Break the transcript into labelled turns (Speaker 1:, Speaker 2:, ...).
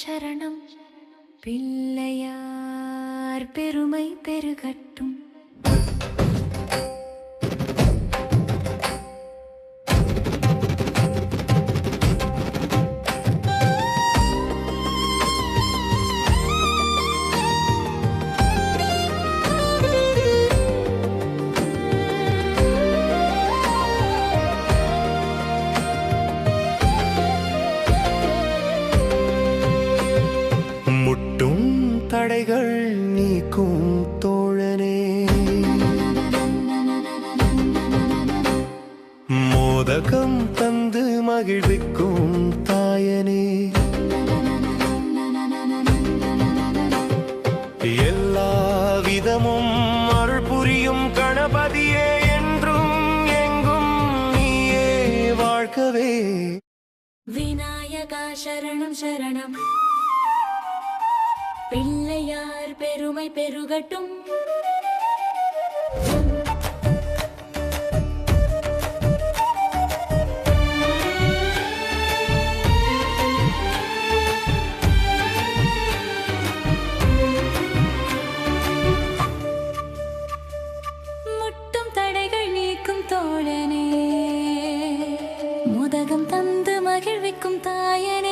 Speaker 1: சரணம் பிள்ளையார் பெருமை பெருகட்டும்.
Speaker 2: முட்டும் தடைகள் நீக்கும் தோழனே, மோதகம் தந்து மகிழ்விக்கும் தாயனே, எல்லா விதமும் அருள் புரியும் கணபதியே, என்றும் எங்கும் நீயே வாழ்கவே.
Speaker 1: விநாயகா சரணம் சரணம் பிள்ளையார் பெருமை பெருகட்டும். முட்டும் தடைகள் நீக்கும் தோழனே, முதகம் தந்து மகிழ்விக்கும் தாயனே,